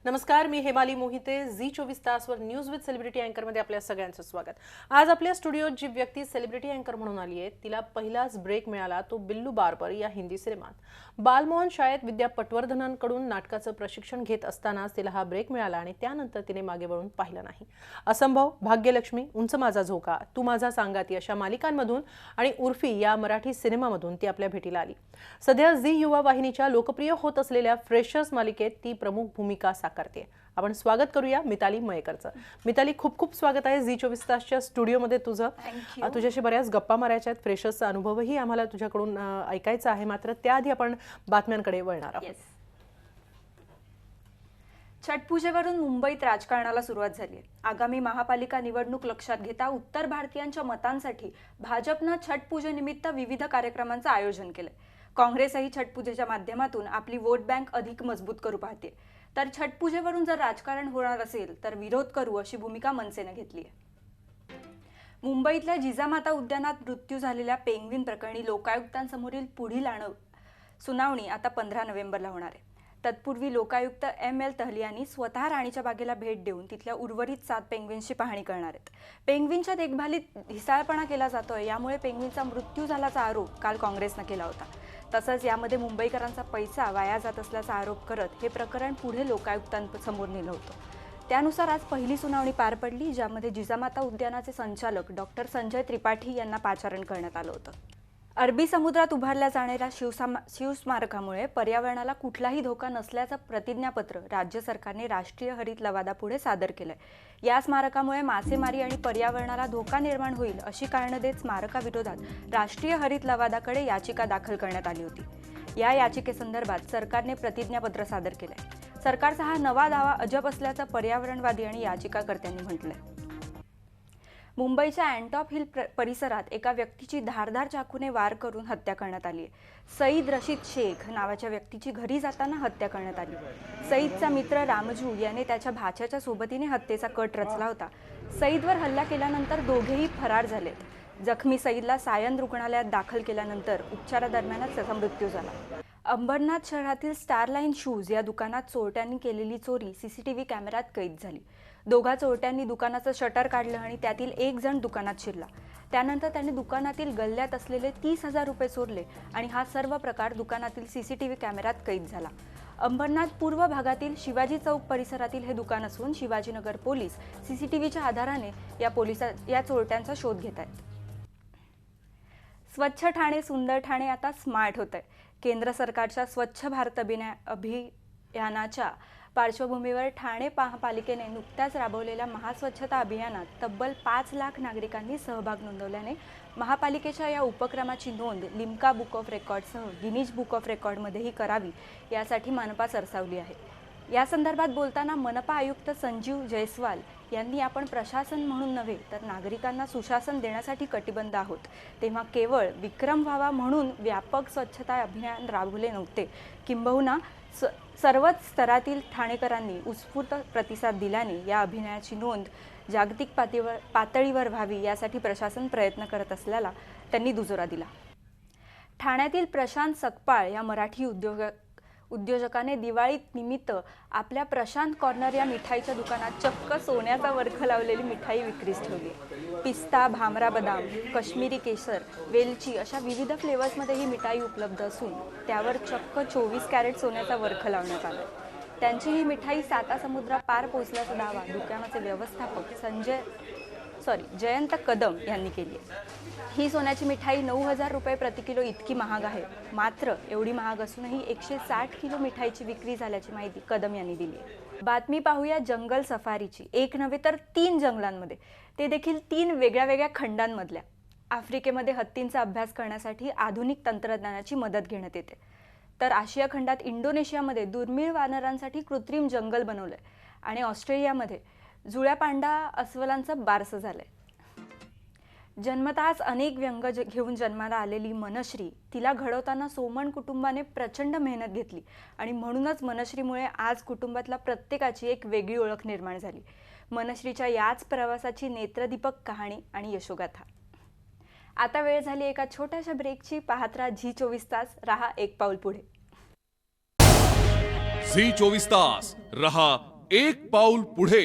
नमस्कार, मी हेमाली मोहिते. झी 24 तासवर न्यूज विथ सेलिब्रिटी अँकर मध्ये आपल्या सगळ्यांचं स्वागत. आज आपल्या स्टुडिओत जी व्यक्ती सेलिब्रिटी अँकर म्हणून आली आहे तिला पहिलाच ब्रेक मिळाला तो बिल्लू बारबर या हिंदी सिनेमात. बालमोहन शाळेत विद्या पटवर्धनांकडून नाटकाचं प्रशिक्षण घेत असतानाच तिला हा ब्रेक मिळाला आणि त्यानंतर तिने मागे वळून पाहिलं नाही. असंभव, भाग्यलक्ष्मी, उंच माझा झोका, तू माझा सांगाती अशा मालिकांमधून आणि उर्फी या मराठी सिनेमामधून ती आपल्या भेटीला आली. सध्या झी युवा वाहिनीच्या लोकप्रिय होत असलेल्या फ्रेशर्स मालिकेत ती प्रमुख भूमिका साकारते. आपण स्वागत करूया मिताली मयेकरचं. मिताली, खूप खूप स्वागत आहे झी 24 तासच्या स्टुडिओमध्ये तुझं. तुझ्याशी बऱ्याच गप्पा मारायच्या आहेत, फ्रेशर्सचा अनुभवही आम्हाला तुझ्याकडून ऐकायचा आहे. मात्र त्याआधी आपण बातम्यांकडे वळणार आहोत. छटपूजेवरून मुंबईत राजकारणाला सुरुवात झाली. आगामी महापालिका निवडणूक लक्षात घेता उत्तर भारतीयांच्या मतांसाठी भाजपनं छटपूजेनिमित्त विविध कार्यक्रमांचं आयोजन केलंय. काँग्रेसही छटपूजेच्या माध्यमातून आपली वोट बँक अधिक मजबूत करू पाहते. तर छटपूजेवरून जर राजकारण होणार असेल तर विरोध करू अशी भूमिका मनसेने घेतली आहे. मुंबईतल्या जिजामाता उद्यानात मृत्यू झालेल्या पेंग्विन प्रकरणी लोकायुक्तांसमोरील पुढील सुनावणी आता 15 नोव्हेंबरला होणार आहे. तत्पूर्वी लोकायुक्त ML तहलियानी स्वतः राणीच्या बागेला भेट देऊन तिथल्या उर्वरित 7 पेंग्विन्सची पाहणी करणार आहेत. पेंग्विनच्या देखभालीत ढिसाळपणा केला जातोय, यामुळे पेंग्विनचा मृत्यू झाल्याचा आरोप काल काँग्रेसनं केला होता. तसंच यामध्ये मुंबईकरांचा पैसा वाया जात असल्याचा आरोप करत हे प्रकरण पुढे लोकायुक्तांसमोर नेलं होतं. त्यानुसार आज पहिली सुनावणी पार पडली, ज्यामध्ये जिजामाता उद्यानाचे संचालक डॉक्टर संजय त्रिपाठी यांना पाचारण करण्यात आलं होतं. अरबी समुद्रात उभारल्या जाणाऱ्या शिवस्मारकामुळे पर्यावरणाला कुठलाही धोका नसल्याचं प्रतिज्ञापत्र राज्य सरकारने राष्ट्रीय हरित लवादापुढे सादर केलंय. या स्मारकामुळे मासेमारी आणि पर्यावरणाला धोका निर्माण होईल अशी कारणं देत स्मारकाविरोधात राष्ट्रीय हरित लवादाकडे याचिका दाखल करण्यात आली होती. या याचिकेसंदर्भात सरकारने प्रतिज्ञापत्र सादर केलंय. सरकारचा हा नवा दावा अजब असल्याचं पर्यावरणवादी आणि याचिकाकर्त्यांनी म्हटलंय. मुंबईच्या अँटॉप हिल परिसरात एका व्यक्तीची धारदार चाकूने वार करून हत्या करण्यात आली आहे. सईद रशीद शेख नावाच्या व्यक्तीची घरी जाताना हत्या करण्यात आली. सईदचा मित्र रामजू याने त्याच्या भाच्याच्या सोबतीने हत्येचा कट रचला होता. सईदवर हल्ला केल्यानंतर दोघेही फरार झालेत. जखमी सईदला सायन रुग्णालयात दाखल केल्यानंतर उपचारादरम्यानच त्याचा मृत्यू झाला. अंबरनाथ शहरातील स्टारलाईन शूज या दुकानात चोरट्यांनी केलेली चोरी CCTV कॅमेऱ्यात कैद झाली. दोघा चोरट्यांनी दुकानाचं शटर काढलं आणि त्यातील एक जण दुकानात शिरला. त्यानंतर त्याने दुकानातील गल्ल्यात असलेले 30,000 रुपये चोरले आणि हा सर्व प्रकार दुकानातील CCTV कॅमेऱ्यात कैद झाला. अंबरनाथ पूर्व भागातील शिवाजी चौक परिसरातील हे दुकान असून शिवाजीनगर पोलीस CCTVच्या आधाराने या चोरट्यांचा शोध घेत आहेत. स्वच्छ ठाणे सुंदर ठाणे आता स्मार्ट होत आहे. केंद्र सरकारच्या स्वच्छ भारत अभियानाच्या पार्श्वभूमीवर ठाणे महापालिकेने नुकत्याच राबवलेल्या महास्वच्छता अभियानात तब्बल 5 लाख नागरिकांनी सहभाग नोंदवल्याने महापालिकेच्या या उपक्रमाची नोंद लिम्का बुक ऑफ रेकॉर्डसह गिनीज बुक ऑफ रेकॉर्डमध्येही करावी यासाठी मनपा सरसावली आहे. या संदर्भात बोलताना मनपा आयुक्त संजीव जयस्वाल यांनी आपण प्रशासन म्हणून नव्हे तर नागरिकांना सुशासन देण्यासाठी कटिबद्ध आहोत, तेव्हा केवळ विक्रम व्हावा म्हणून व्यापक स्वच्छता अभियान राबवले नव्हते. किंबहुना सर्वच स्तरातील ठाणेकरांनी उत्स्फूर्त प्रतिसाद दिल्याने या अभियानाची नोंद जागतिक पातळीवर व्हावी यासाठी प्रशासन प्रयत्न करत असल्याला त्यांनी दुजोरा दिला. ठाण्यातील प्रशांत सकपाळ या मराठी उद्योजकाने दिवाळी निमित्त आपल्या प्रशांत कॉर्नर या मिठाईच्या दुकानात चक्क सोन्याचा वरख लावलेली मिठाई विक्रीस ठेवली. पिस्ता, भामरा बदाम, काश्मीरी केसर, वेलची अशा विविध फ्लेवर्समध्ये ही मिठाई उपलब्ध असून त्यावर चक्क 24 कॅरेट सोन्याचा वरख लावण्यात आला. त्यांची ही मिठाई सातासमुद्रापार पोहोचल्याचा दावा दुकानाचे व्यवस्थापक जयंत कदम यांनी केली. ही सोन्याची मिठाई 9,000 रुपये प्रति किलो इतकी महाग आहे. मात्र एवढी महाग असूनही 160 किलो मिठाईची विक्री झाल्याची माहिती कदम यांनी दिली. बातमी पाहूया जंगल सफारीची. एक नव्हे तर 3 जंगलांमध्ये, ते देखील 3 वेगळ्या खंडांमधल्या. आफ्रिकेमध्ये हत्तींचा अभ्यास करण्यासाठी आधुनिक तंत्रज्ञानाची मदत घेण्यात येते. तर आशिया खंडात इंडोनेशियामध्ये दुर्मिळ वानरांसाठी कृत्रिम जंगल बनवलंय आणि ऑस्ट्रेलियामध्ये जुळ्या पांडा अस्वलांचं बारसं झालंय. जन्मतःच अनेक व्यंग घेऊन जन्माला आलेली मनश्री, तिला घडवताना सोमण कुटुंबाने प्रचंड मेहनत घेतली आणि म्हणूनच मनश्रीमुळे आज कुटुंबातल्या प्रत्येकाची एक वेगळी ओळख निर्माण झाली. मनश्रीच्या याच प्रवासाची नेत्रदीपक कहाणी आणि यशोगाथा. आता वेळ झाली एका छोट्याशा ब्रेकची. पाहत राहा झी 24 तास, रहा एक पाऊल पुढे. झी 24 तास, रहा एक पाऊल पुढे